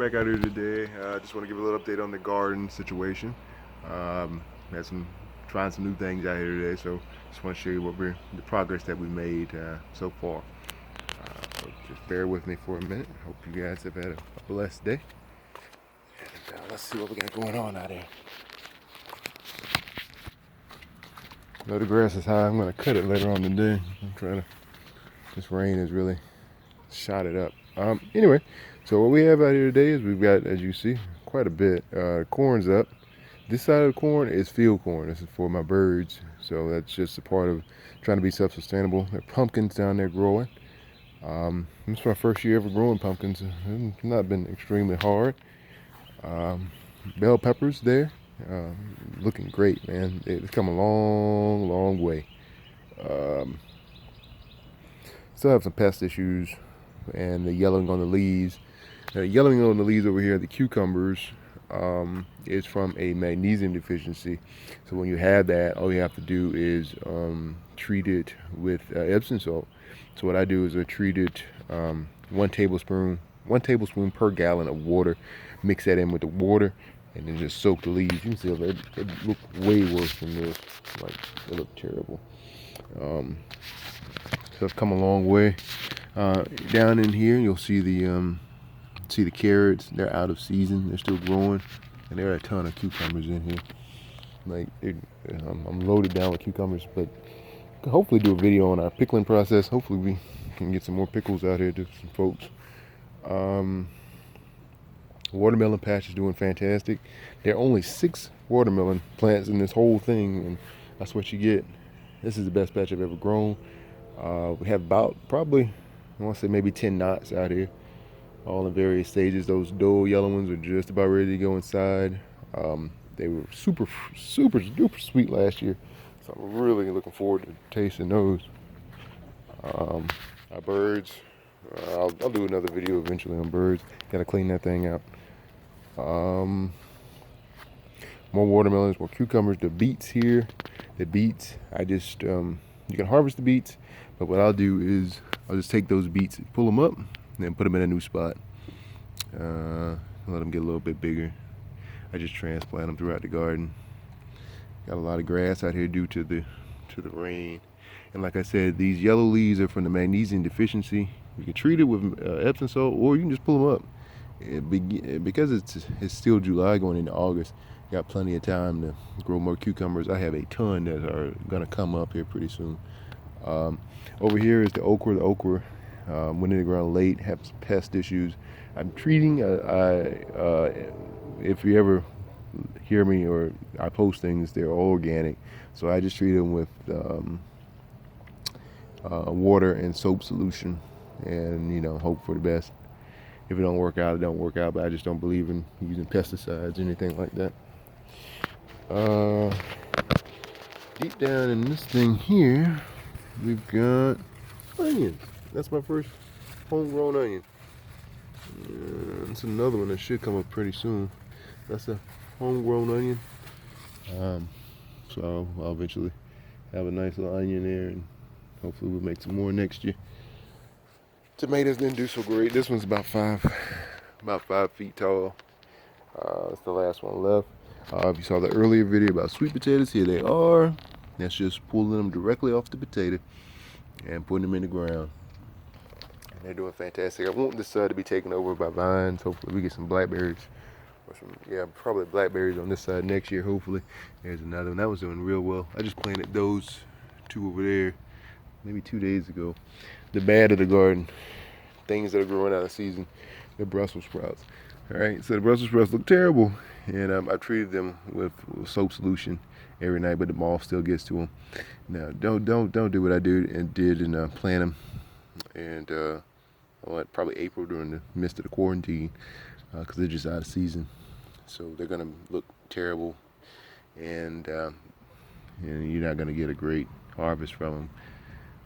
Back out here today. Just want to give a little update on the garden situation. Had some trying some new things out here today, so just want to show you the progress that we made so far. So just bear with me for a minute. Hope you guys have had a blessed day. And let's see what we got going on out here. Though the grass is high, I'm gonna cut it later on today. I'm trying to. This rain has really shot it up. Anyway, so what we have out here today is we've got, as you see, quite a bit. Corn's up. This side of the corn is field corn. This is for my birds, so that's just a part of trying to be self-sustainable. There are pumpkins down there growing. This is my first year ever growing pumpkins. It's not been extremely hard. Bell peppers there, looking great, man. It's come a long, long way. Still have some pest issues and the yellowing on the leaves. Yellowing on the leaves over here, the cucumbers, is from a magnesium deficiency. So when you have that, all you have to do is treat it with Epsom salt. So what I do is I treat it 1 tablespoon per gallon of water. Mix that in with the water, and then just soak the leaves. You can see it look way worse than this. Like, it looked terrible. So I've come a long way. Down in here, you'll see the carrots. They're out of season. They're still growing, and there are a ton of cucumbers in here. Like, I'm loaded down with cucumbers, but hopefully do a video on our pickling process. Hopefully we can get some more pickles out here to some folks. Watermelon patch is doing fantastic. There are only 6 watermelon plants in this whole thing, and that's what you get. This is the best patch I've ever grown. We have about probably, I want to say maybe 10 knots out here, all in various stages. Those dull yellow ones are just about ready to go inside. They were super duper sweet last year, so I'm really looking forward to tasting those. Our birds, I'll do another video eventually on birds. Gotta clean that thing out. More watermelons, more cucumbers. The beets here, I just you can harvest the beets, but what I'll do is I'll just take those beets, pull them up, and then put them in a new spot. Let them get a little bit bigger. I just transplant them throughout the garden. Got a lot of grass out here due to the rain, and like I said, these yellow leaves are from the magnesium deficiency. You can treat it with Epsom salt, or you can just pull them up. Because it's still July going into August, got plenty of time to grow more cucumbers. I have a ton that are gonna come up here pretty soon. Over here is the okra. The okra went in the ground late, have some pest issues. I'm treating. If you ever hear me or I post things, they're all organic, so I just treat them with water and soap solution, and hope for the best. If it don't work out, it don't work out, but I just don't believe in using pesticides or anything like that. Deep down in this thing here, we've got onions. That's my first homegrown onion. It's another one that should come up pretty soon. That's a homegrown onion. So I'll eventually have a nice little onion there, and hopefully we'll make some more next year. Tomatoes didn't do so great. This one's about 5 feet tall. It's the last one left. If you saw the earlier video about sweet potatoes, here they are. That's just pulling them directly off the potato and putting them in the ground. And they're doing fantastic. I want this side to be taken over by vines. Hopefully we get some blackberries. Probably blackberries on this side next year, hopefully. There's another one. That was doing real well. I just planted those 2 over there maybe 2 days ago. The bad of the garden, things that are growing out of season, the Brussels sprouts. All right, so the Brussels sprouts look terrible, and I've treated them with soap solution every night, but the moth still gets to them. Now, don't do what I did and plant them, and probably April during the midst of the quarantine, because they're just out of season, so they're gonna look terrible, and you're not gonna get a great harvest from them.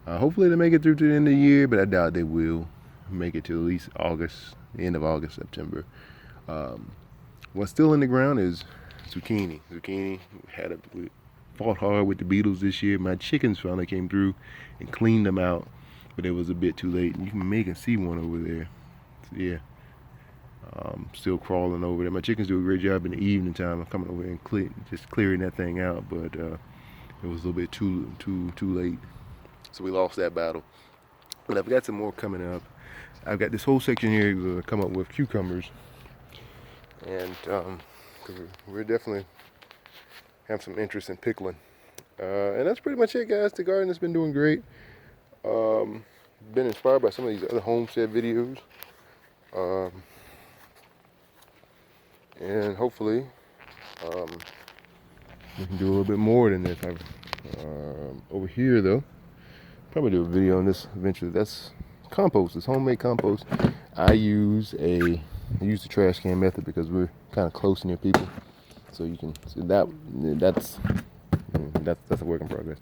Hopefully they make it through to the end of the year, but I doubt they will make it to at least August, the end of August, September. What's still in the ground is zucchini. We fought hard with the beetles this year. My chickens finally came through and cleaned them out, but it was a bit too late. You can see one over there. So, yeah. Still crawling over there. My chickens do a great job in the evening time. I'm coming over and just clearing that thing out, but it was a little bit too late, so we lost that battle. But I've got some more coming up. I've got this whole section here to come up with cucumbers, and we're definitely have some interest in pickling. And that's pretty much it, guys. The garden has been doing great. Been inspired by some of these other homestead videos. And hopefully we can do a little bit more than this. Over here though, probably do a video on this eventually. That's compost. It's homemade compost. I use the trash can method because we're kind of close near people, so you can see that's a work in progress.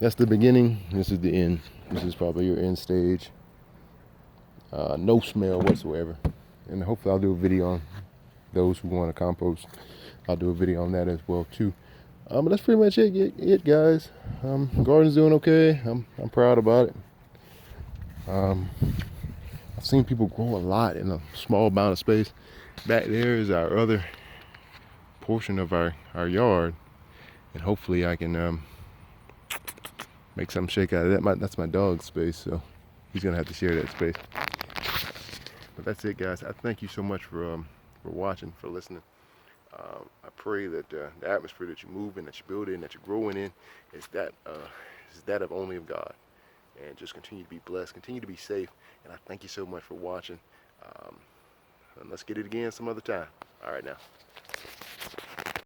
That's the beginning. This is the end. This is probably your end stage. No smell whatsoever, and hopefully I'll do a video on those who want to compost. I'll do a video on that as well too. But that's pretty much it guys. Garden's doing okay. I'm proud about it. I've seen people grow a lot in a small amount of space. Back there is our other portion of our yard, and hopefully I can make something shake out of that. That's my dog's space, so he's gonna have to share that space. But that's it, guys. I thank you so much for watching, for listening. I pray that the atmosphere that you move in, that you build in, that you're growing in, is that of only of God. And just continue to be blessed, continue to be safe. And I thank you so much for watching. And let's get it again some other time. All right now.